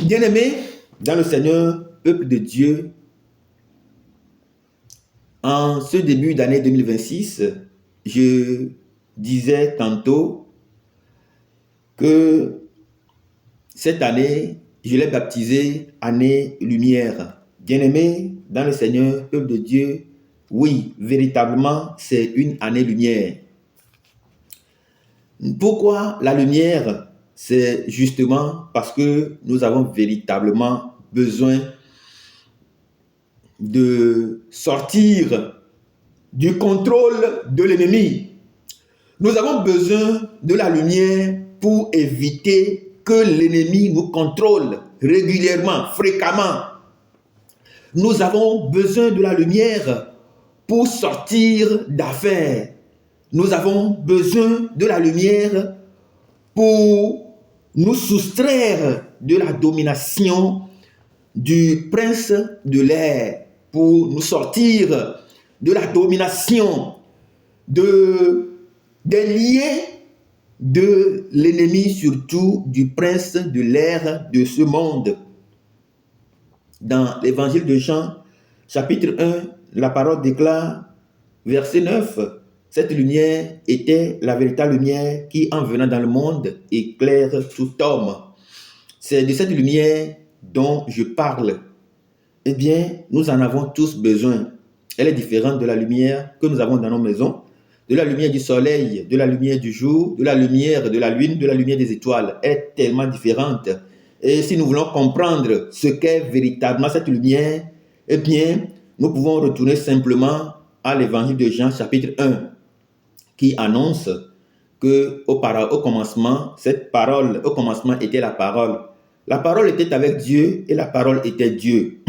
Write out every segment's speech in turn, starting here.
Bien-aimés dans le Seigneur, peuple de Dieu, en ce début d'année 2026, je disais tantôt que cette année, je l'ai baptisée année lumière. Bien-aimés dans le Seigneur, peuple de Dieu, oui, véritablement, c'est une année lumière. Pourquoi la lumière? C'est justement parce que nous avons véritablement besoin de sortir du contrôle de l'ennemi. Nous avons besoin de la lumière pour éviter que l'ennemi nous contrôle régulièrement, fréquemment. Nous avons besoin de la lumière pour sortir d'affaires. Nous avons besoin de la lumière pour nous soustraire de la domination du prince de l'air, pour nous sortir de la domination des liens de l'ennemi, surtout du prince de l'air de ce monde. Dans l'évangile de Jean, chapitre 1, la parole déclare, verset 9, « Cette lumière était la véritable lumière qui, en venant dans le monde, éclaire tout homme. » C'est de cette lumière dont je parle. Eh bien, nous en avons tous besoin. Elle est différente de la lumière que nous avons dans nos maisons, de la lumière du soleil, de la lumière du jour, de la lumière de la lune, de la lumière des étoiles. Elle est tellement différente. Et si nous voulons comprendre ce qu'est véritablement cette lumière, eh bien, nous pouvons retourner simplement à l'évangile de Jean, chapitre 1, qui annonce que au commencement, cette parole, au commencement était la parole. La parole était avec Dieu et la parole était Dieu.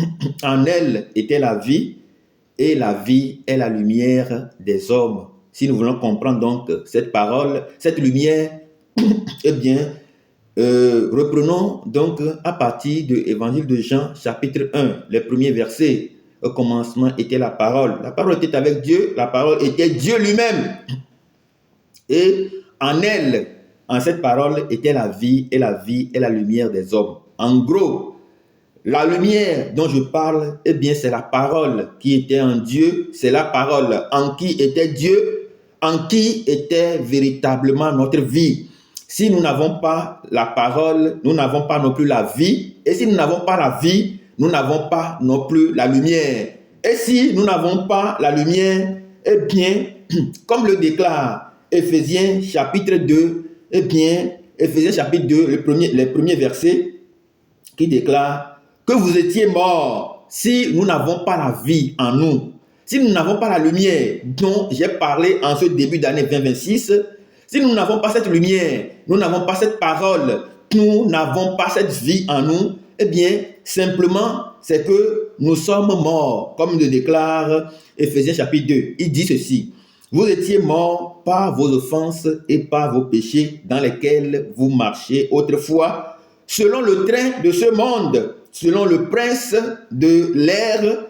En elle était la vie et la vie est la lumière des hommes. Si nous voulons comprendre donc cette parole, cette lumière, eh bien, reprenons donc à partir de l'évangile de Jean, chapitre 1, les premiers versets. Au commencement était la parole. La parole était avec Dieu, la parole était Dieu lui-même. Et en elle, en cette parole, était la vie est la lumière des hommes. En gros, la lumière dont je parle, eh bien, c'est la parole qui était en Dieu, c'est la parole en qui était Dieu, en qui était véritablement notre vie. Si nous n'avons pas la parole, nous n'avons pas non plus la vie. Et si nous n'avons pas la vie, nous n'avons pas non plus la lumière. Et si nous n'avons pas la lumière, eh bien, comme le déclare Éphésiens chapitre 2, eh bien, Éphésiens chapitre 2, les premiers versets, qui déclare que vous étiez morts si nous n'avons pas la vie en nous. Si nous n'avons pas la lumière dont j'ai parlé en ce début d'année 2026, si nous n'avons pas cette lumière, nous n'avons pas cette parole, nous n'avons pas cette vie en nous, eh bien, simplement, c'est que nous sommes morts, comme le déclare Éphésiens chapitre 2. Il dit ceci, « Vous étiez morts par vos offenses et par vos péchés dans lesquels vous marchiez autrefois, selon le train de ce monde, selon le prince de l'air,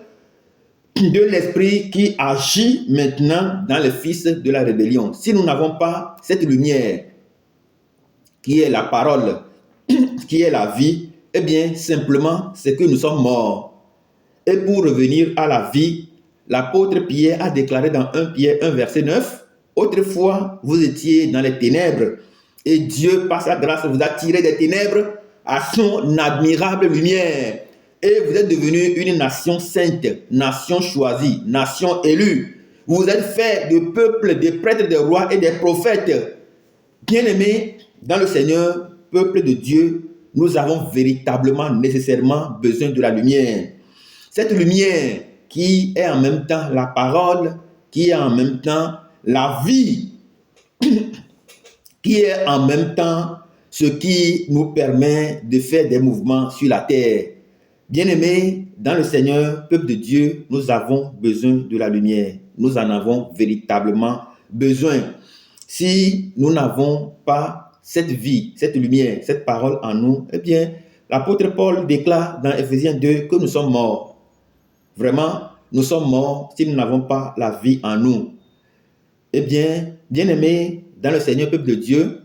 de l'esprit qui agit maintenant dans les fils de la rébellion. » Si nous n'avons pas cette lumière, qui est la parole, qui est la vie, eh bien, simplement, c'est que nous sommes morts. Et pour revenir à la vie, l'apôtre Pierre a déclaré dans 1 Pierre 1, verset 9, « Autrefois, vous étiez dans les ténèbres, et Dieu, par sa grâce, vous a tiré des ténèbres à son admirable lumière. Et vous êtes devenus une nation sainte, nation choisie, nation élue. Vous êtes fait de peuple, des prêtres, des rois et des prophètes. » Bien-aimés dans le Seigneur, peuple de Dieu, nous avons véritablement, nécessairement besoin de la lumière. Cette lumière qui est en même temps la parole, qui est en même temps la vie, qui est en même temps ce qui nous permet de faire des mouvements sur la terre. Bien-aimés, dans le Seigneur, peuple de Dieu, nous avons besoin de la lumière. Nous en avons véritablement besoin. Si nous n'avons pas cette vie, cette lumière, cette parole en nous, eh bien, l'apôtre Paul déclare dans Éphésiens 2 que nous sommes morts. Vraiment, nous sommes morts si nous n'avons pas la vie en nous. Eh bien, bien-aimés, dans le Seigneur, peuple de Dieu,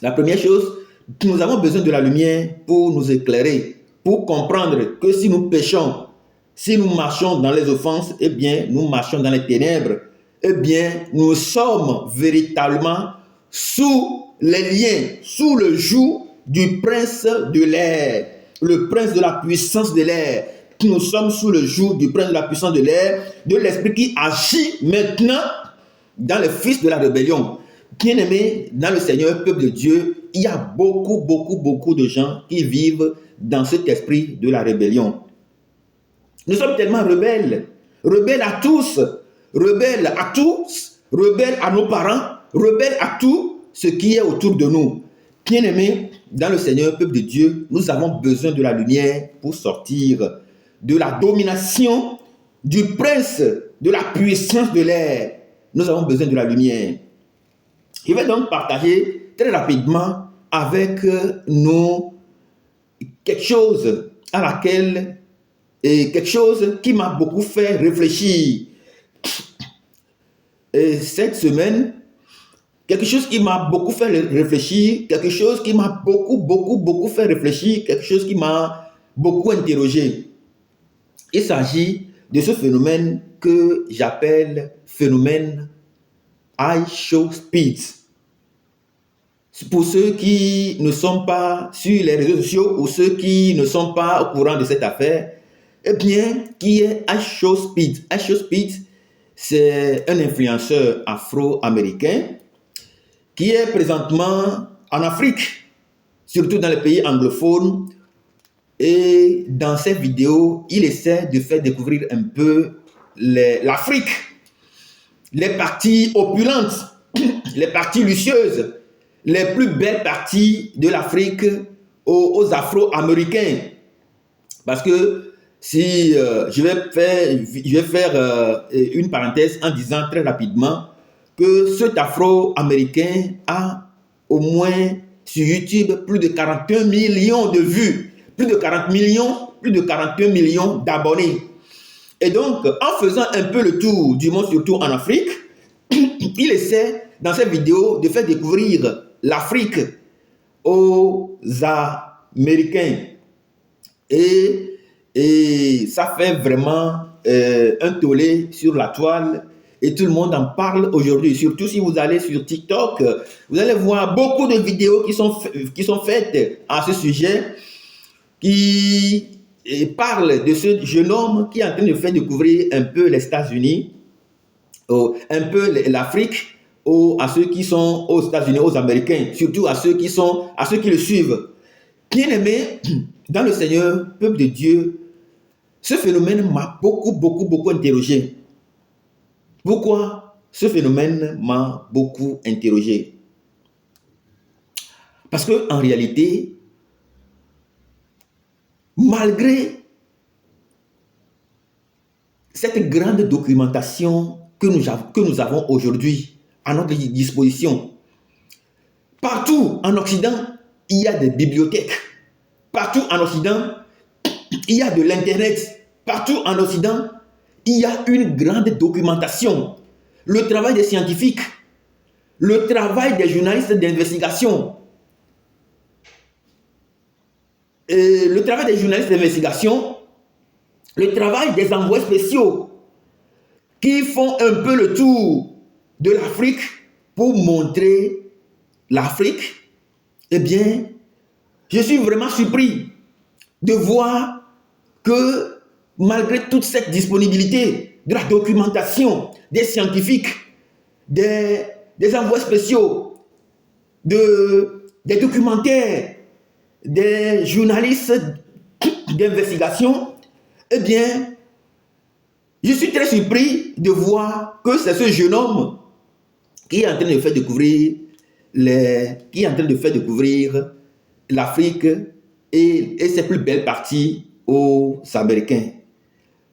la première chose, Nous avons besoin de la lumière pour nous éclairer, pour comprendre que si nous péchons, si nous marchons dans les offenses, eh bien, nous marchons dans les ténèbres, eh bien, nous sommes véritablement sous les liens, sous le joug du prince de l'air, le prince de la puissance de l'air. Nous sommes sous le joug du prince de la puissance de l'air, de l'esprit qui agit maintenant dans les fils de la rébellion. Bien-aimés, dans le Seigneur, peuple de Dieu, il y a beaucoup de gens qui vivent dans cet esprit de la rébellion. Nous sommes tellement rebelles, rebelles à tous, rebelles à nos parents, rebelles à tout ce qui est autour de nous. Bien-aimés, dans le Seigneur, peuple de Dieu, nous avons besoin de la lumière pour sortir de la domination du prince de la puissance de l'air. Nous avons besoin de la lumière. Je vais donc partager très rapidement avec nous quelque chose qui m'a beaucoup fait réfléchir. Et cette semaine, quelque chose qui m'a beaucoup fait réfléchir, quelque chose qui m'a beaucoup fait réfléchir, quelque chose qui m'a beaucoup interrogé. Il s'agit de ce phénomène que j'appelle phénomène I show speed. Pour ceux qui ne sont pas sur les réseaux sociaux ou ceux qui ne sont pas au courant de cette affaire, eh bien, qui est I show speed? I show speed, c'est un influenceur afro-américain qui est présentement en Afrique, surtout dans les pays anglophones. Et dans ses vidéos, il essaie de faire découvrir un peu l'Afrique, les parties opulentes, les parties luxueuses, les plus belles parties de l'Afrique aux Afro-Américains. Parce que si je vais faire une parenthèse en disant très rapidement que cet Afro-Américain a au moins sur YouTube plus de 41 millions de vues, plus de 41 millions d'abonnés. Et donc, en faisant un peu le tour du monde, surtout en Afrique, il essaie dans ses vidéos de faire découvrir l'Afrique aux Américains. Et ça fait vraiment un tollé sur la toile. Et tout le monde en parle aujourd'hui. Surtout si vous allez sur TikTok, vous allez voir beaucoup de vidéos qui sont faites à ce sujet, qui parlent de ce jeune homme qui est en train de faire découvrir un peu les États-Unis, un peu l'Afrique, à ceux qui sont aux États-Unis, aux Américains, surtout à ceux qui le suivent. Bien-aimés, dans le Seigneur, peuple de Dieu, ce phénomène m'a beaucoup interrogé. Pourquoi ce phénomène m'a beaucoup interrogé? Parce qu'en réalité, malgré cette grande documentation que nous avons aujourd'hui à notre disposition, partout en Occident, il y a des bibliothèques. Partout en Occident, il y a de l'Internet. Partout en Occident, il y a une grande documentation. Le travail des scientifiques, le travail des journalistes d'investigation, le travail des journalistes d'investigation, le travail des envoyés spéciaux qui font un peu le tour de l'Afrique pour montrer l'Afrique. Eh bien, je suis vraiment surpris de voir que malgré toute cette disponibilité de la documentation, des scientifiques, des envois spéciaux, des documentaires, des journalistes d'investigation, eh bien, je suis très surpris de voir que c'est ce jeune homme qui est en train de faire découvrir l'Afrique et ses plus belles parties aux Américains.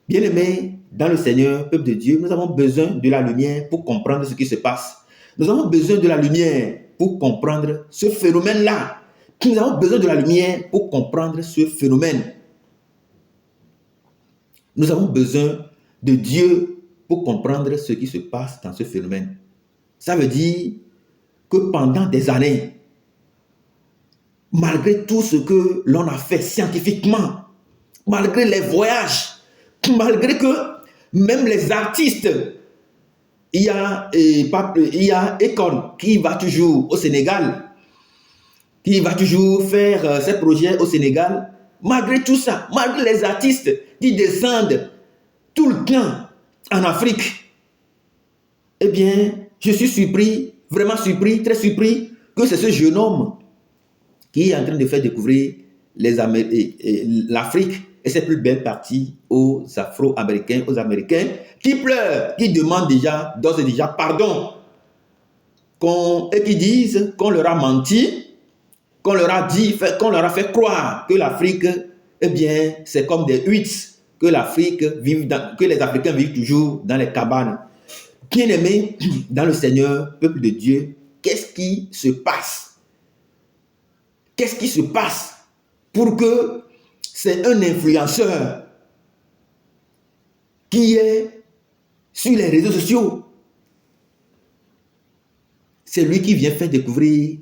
Bien-aimés, dans le Seigneur, peuple de Dieu, nous avons besoin de la lumière pour comprendre ce qui se passe. Nous avons besoin de la lumière pour comprendre ce phénomène-là. Nous avons besoin de la lumière pour comprendre ce phénomène. Nous avons besoin de Dieu pour comprendre ce qui se passe dans ce phénomène. Ça veut dire que pendant des années, malgré tout ce que l'on a fait scientifiquement, malgré les voyages, malgré que même les artistes, il y a Akon qui va toujours au Sénégal, qui va toujours faire ses projets au Sénégal. Malgré tout ça, malgré les artistes qui descendent tout le temps en Afrique, eh bien, je suis surpris, vraiment surpris, très surpris, que c'est ce jeune homme qui est en train de faire découvrir l'Afrique et ses plus belles parties aux Afro-Américains, aux Américains, qui pleurent, qui demandent déjà, d'ores et déjà, pardon, et qui disent qu'on leur a menti, qu'on leur a dit, qu'on leur a fait croire que l'Afrique, eh bien, c'est comme des huîtres, que que les Africains vivent toujours dans les cabanes. Bien-aimés dans le Seigneur, peuple de Dieu, qu'est-ce qui se passe? Qu'est-ce qui se passe pour que c'est un influenceur qui est sur les réseaux sociaux? C'est lui qui vient faire découvrir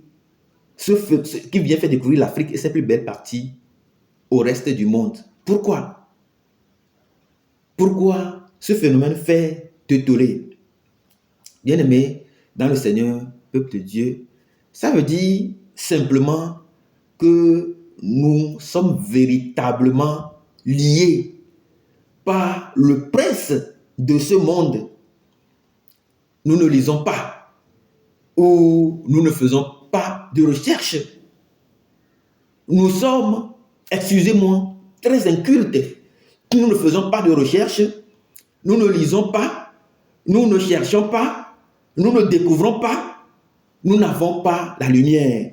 l'Afrique et ses plus belles parties au reste du monde. Pourquoi? Pourquoi ce phénomène fait te toller? Bien-aimé dans le Seigneur, peuple de Dieu, ça veut dire simplement que nous sommes véritablement liés par le prince de ce monde. Nous ne lisons pas ou nous ne faisons pas de recherche. Nous sommes, excusez-moi, très incultes. Nous ne faisons pas de recherche, nous ne lisons pas, nous ne cherchons pas, nous ne découvrons pas, nous n'avons pas la lumière.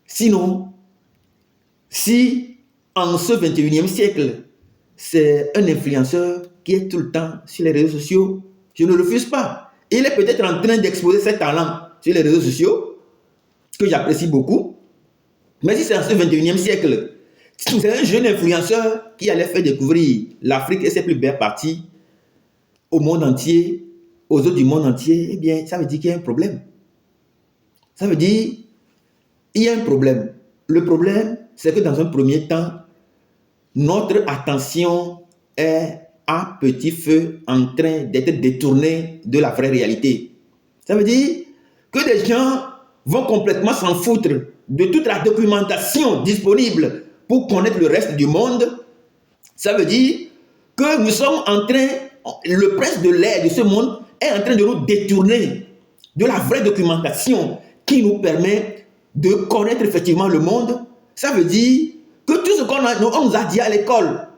Sinon, si en ce 21e siècle, c'est un influenceur qui est tout le temps sur les réseaux sociaux, je ne refuse pas. Il est peut-être en train d'exposer ses talents sur les réseaux sociaux, que j'apprécie beaucoup. Mais si c'est en ce 21e siècle, c'est un jeune influenceur qui allait faire découvrir l'Afrique et ses plus belles parties au monde entier, aux autres du monde entier, eh bien, ça veut dire qu'il y a un problème. Ça veut dire qu'il y a un problème. Le problème, c'est que dans un premier temps, notre attention est à petit feu en train d'être détournée de la vraie réalité. Ça veut dire que des gens vont complètement s'en foutre de toute la documentation disponible pour connaître le reste du monde. Ça veut dire que nous sommes en train, le prince de l'air de ce monde est en train de nous détourner de la vraie documentation qui nous permet de connaître effectivement le monde. Ça veut dire que tout ce qu'on nous a dit à l'école,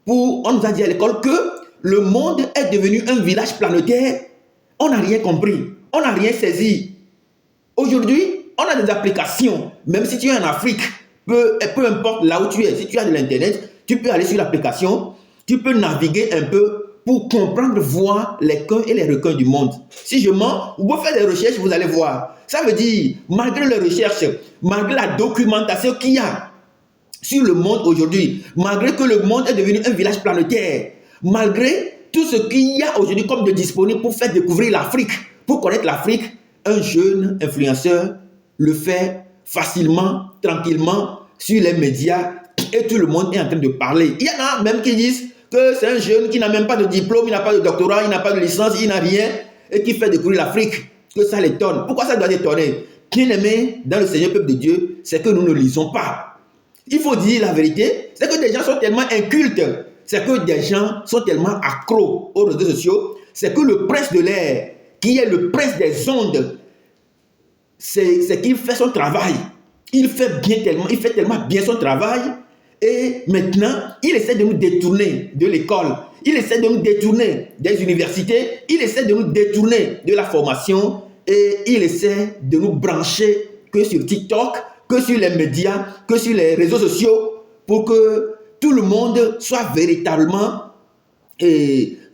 on nous a dit à l'école que le monde est devenu un village planétaire, on n'a rien compris, on n'a rien saisi. Aujourd'hui, on a des applications, même si tu es en Afrique, peu importe là où tu es, si tu as de l'internet, tu peux aller sur l'application, tu peux naviguer un peu pour comprendre, voir les coins et les requins du monde. Si je mens, vous pouvez faire des recherches, vous allez voir. Ça veut dire, malgré les recherches, malgré la documentation qu'il y a sur le monde aujourd'hui, malgré que le monde est devenu un village planétaire, malgré tout ce qu'il y a aujourd'hui comme de disponible pour faire découvrir l'Afrique, pour connaître l'Afrique, un jeune influenceur le fait facilement, tranquillement, sur les médias et tout le monde est en train de parler. Il y en a même qui disent que c'est un jeune qui n'a même pas de diplôme, il n'a pas de doctorat, il n'a pas de licence, il n'a rien et qui fait découvrir l'Afrique, que ça l'étonne. Pourquoi ça doit l'étonner? Bien-aimé dans le Seigneur peuple de Dieu, c'est que nous ne lisons pas. Il faut dire la vérité, c'est que des gens sont tellement incultes, c'est que des gens sont tellement accros aux réseaux sociaux, c'est que le prince de l'air, qui est le prince des ondes, c'est qu'il fait son travail. Il fait tellement bien son travail et maintenant, il essaie de nous détourner de l'école. Il essaie de nous détourner des universités. Il essaie de nous détourner de la formation et il essaie de nous brancher que sur TikTok, que sur les médias, que sur les réseaux sociaux pour que tout le monde soit véritablement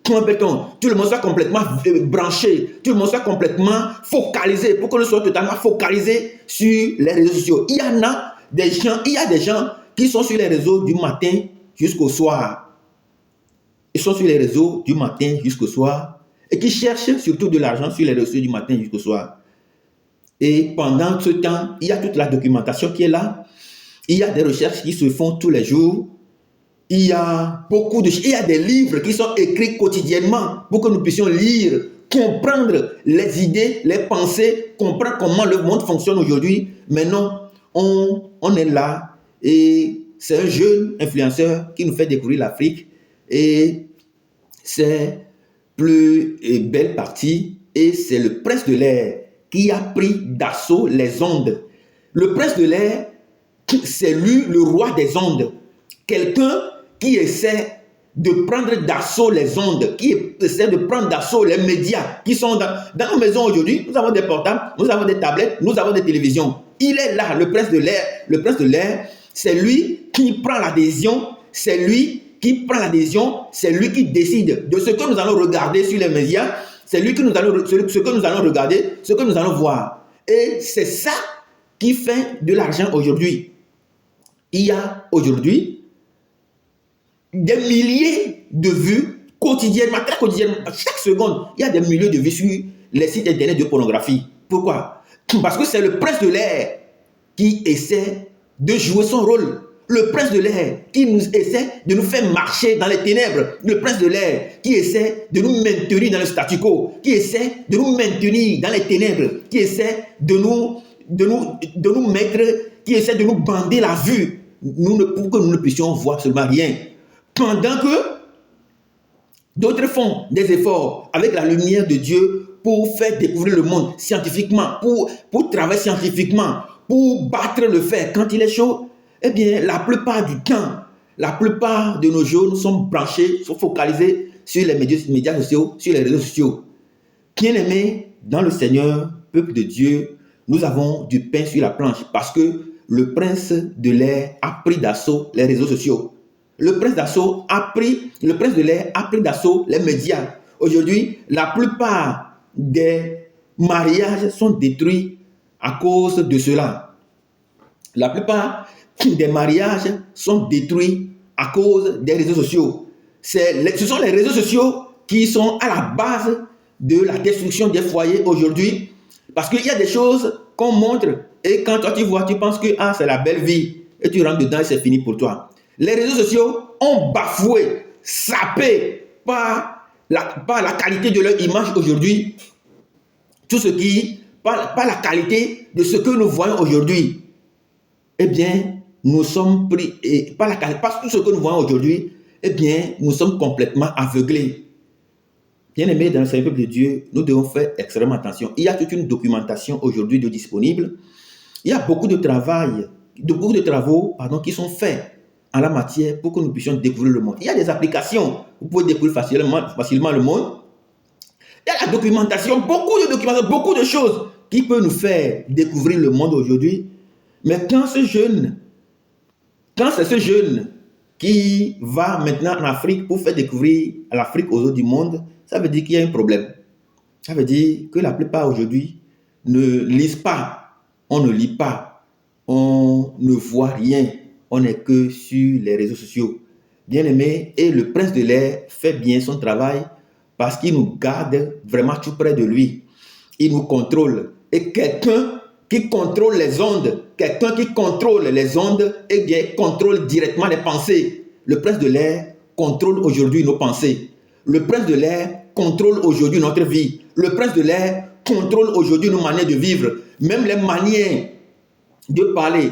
tout le monde soit complètement branché, tout le monde soit complètement focalisé, pour que nous soyons totalement focalisés sur les réseaux sociaux. Il y a des gens qui sont sur les réseaux du matin jusqu'au soir. Ils sont sur les réseaux du matin jusqu'au soir et qui cherchent surtout de l'argent sur les réseaux du matin jusqu'au soir. Et pendant ce temps, il y a toute la documentation qui est là. Il y a des recherches qui se font tous les jours. Il y a il y a des livres qui sont écrits quotidiennement pour que nous puissions lire, comprendre les idées, les pensées, comprendre comment le monde fonctionne aujourd'hui. Maintenant, on est là et c'est un jeune influenceur qui nous fait découvrir l'Afrique et c'est plus belle partie et c'est le prince de l'air qui a pris d'assaut les ondes. Le prince de l'air, c'est lui le roi des ondes. Quelqu'un qui essaie de prendre d'assaut les ondes, qui essaie de prendre d'assaut les médias qui sont dans nos maisons aujourd'hui. Nous avons des portables, nous avons des tablettes, nous avons des télévisions. Il est là, le prince de l'air. Le prince de l'air, c'est lui qui prend l'adhésion, c'est lui qui prend l'adhésion, c'est lui qui décide de ce que nous allons regarder sur les médias, c'est lui ce que nous allons regarder, ce que nous allons voir. Et c'est ça qui fait de l'argent aujourd'hui. Il y a aujourd'hui des milliers de vues quotidiennement, très quotidiennement, chaque seconde, il y a des milliers de vues sur les sites internet de pornographie. Pourquoi? Parce que c'est le prince de l'air qui essaie de jouer son rôle. Le prince de l'air qui essaie de nous faire marcher dans les ténèbres. Le prince de l'air qui essaie de nous maintenir dans le statu quo, qui essaie de nous maintenir dans les ténèbres, qui essaie de nous mettre, qui essaie de nous bander la vue pour que nous ne puissions voir absolument rien. Pendant que d'autres font des efforts avec la lumière de Dieu pour faire découvrir le monde scientifiquement, pour travailler scientifiquement, pour battre le fer quand il est chaud, eh bien, la plupart du temps, la plupart de nos jours, nous sommes branchés, sont focalisés sur les médias sociaux, sur les réseaux sociaux. Bien-aimés dans le Seigneur, peuple de Dieu, nous avons du pain sur la planche parce que le prince de l'air a pris d'assaut les réseaux sociaux. Le prince de l'air a pris d'assaut les médias. Aujourd'hui, la plupart des mariages sont détruits à cause de cela. La plupart des mariages sont détruits à cause des réseaux sociaux. Ce sont les réseaux sociaux qui sont à la base de la destruction des foyers aujourd'hui. Parce qu'il y a des choses qu'on montre et quand toi tu vois, tu penses que c'est la belle vie et tu rentres dedans et c'est fini pour toi. Les réseaux sociaux ont bafoué, sapé par la qualité de leur image aujourd'hui. Tout ce qui, par la qualité de ce que nous voyons aujourd'hui, eh bien, nous sommes pris, et par tout ce que nous voyons aujourd'hui, eh bien, nous sommes complètement aveuglés. Bien-aimés dans le Seigneur peuple de Dieu, nous devons faire extrêmement attention. Il y a toute une documentation aujourd'hui de disponible. Il y a beaucoup de travaux qui sont faits en la matière pour que nous puissions découvrir le monde. Il y a des applications, vous pouvez découvrir facilement le monde. Il y a la documentation, beaucoup de choses qui peuvent nous faire découvrir le monde aujourd'hui. Mais quand c'est ce jeune qui va maintenant en Afrique pour faire découvrir l'Afrique aux autres du monde, ça veut dire qu'il y a un problème. Ça veut dire que la plupart aujourd'hui ne lisent pas, on ne lit pas, on ne voit rien, on n'est que sur les réseaux sociaux. Bien-aimé, et le prince de l'air fait bien son travail parce qu'il nous garde vraiment tout près de lui. Il nous contrôle. Et quelqu'un qui contrôle les ondes, eh bien, contrôle directement les pensées. Le prince de l'air contrôle aujourd'hui nos pensées. Le prince de l'air contrôle aujourd'hui notre vie. Le prince de l'air contrôle aujourd'hui nos manières de vivre. Même les manières de parler,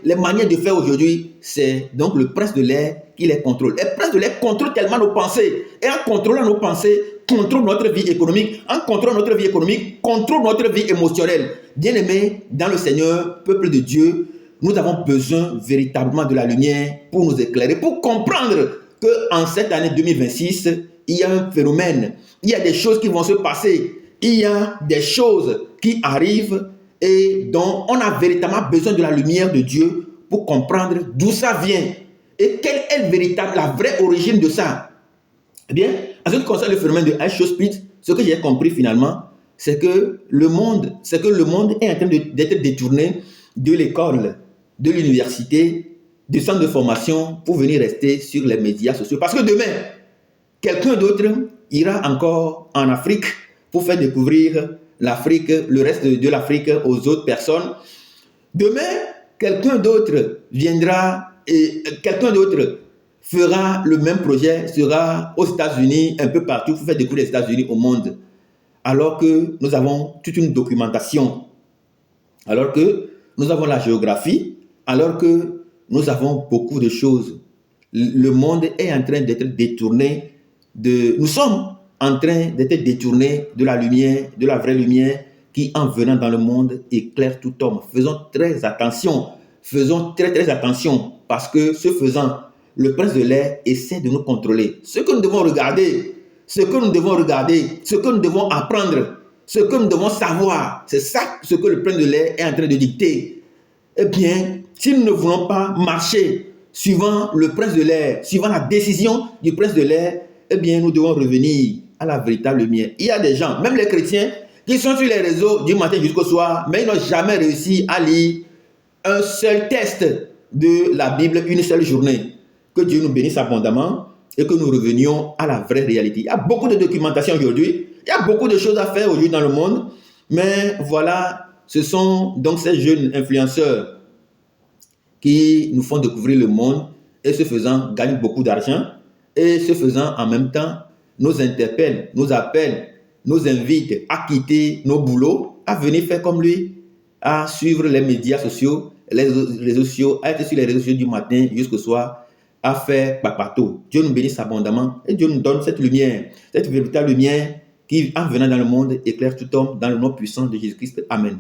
les manières de faire aujourd'hui, c'est donc le prince de l'air qui les contrôle. Et le prince de l'air contrôle tellement nos pensées. Et en contrôlant nos pensées, contrôle notre vie économique. En contrôlant notre vie économique, contrôle notre vie émotionnelle. Bien-aimés dans le Seigneur, peuple de Dieu, nous avons besoin véritablement de la lumière pour nous éclairer, pour comprendre qu'en cette année 2026, il y a un phénomène, il y a des choses qui vont se passer, il y a des choses qui arrivent et dont on a véritablement besoin de la lumière de Dieu pour comprendre d'où ça vient et quelle est la vraie origine de ça. Eh bien, en ce qui concerne le phénomène de H. Split, ce que j'ai compris finalement, c'est que le monde est en train d'être détourné de l'école, de l'université, du centre de formation pour venir rester sur les médias sociaux. Parce que demain, quelqu'un d'autre ira encore en Afrique pour faire découvrir l'Afrique, le reste de l'Afrique aux autres personnes. Demain, quelqu'un d'autre viendra et quelqu'un d'autre fera le même projet, sera aux États-Unis, un peu partout, pour faire découvrir les États-Unis au monde. Alors que nous avons toute une documentation, alors que nous avons la géographie, alors que nous avons beaucoup de choses. Le monde est en train d'être détourné nous sommes en train d'être détournés de la lumière, de la vraie lumière qui, en venant dans le monde, éclaire tout homme. Faisons très attention, faisons très attention, parce que ce faisant, le prince de l'air essaie de nous contrôler. Ce que nous devons regarder, ce que nous devons apprendre, ce que nous devons savoir, c'est ça ce que le prince de l'air est en train de dicter. Eh bien, si nous ne voulons pas marcher suivant le prince de l'air, suivant la décision du prince de l'air, eh bien, nous devons revenir à la véritable lumière. Il y a des gens, même les chrétiens, qui sont sur les réseaux du matin jusqu'au soir, mais ils n'ont jamais réussi à lire un seul texte de la Bible une seule journée. Que Dieu nous bénisse abondamment et que nous revenions à la vraie réalité. Il y a beaucoup de documentation aujourd'hui, il y a beaucoup de choses à faire aujourd'hui dans le monde, mais voilà, ce sont donc ces jeunes influenceurs qui nous font découvrir le monde et ce faisant gagnent beaucoup d'argent et ce faisant en même temps nous interpellent, nous appellent, nous invitent à quitter nos boulots, à venir faire comme lui, à suivre les médias sociaux, les réseaux sociaux, à être sur les réseaux sociaux du matin jusqu'au soir, à faire papato. Dieu nous bénisse abondamment et Dieu nous donne cette lumière, cette véritable lumière qui, en venant dans le monde, éclaire tout homme dans le nom puissant de Jésus-Christ. Amen.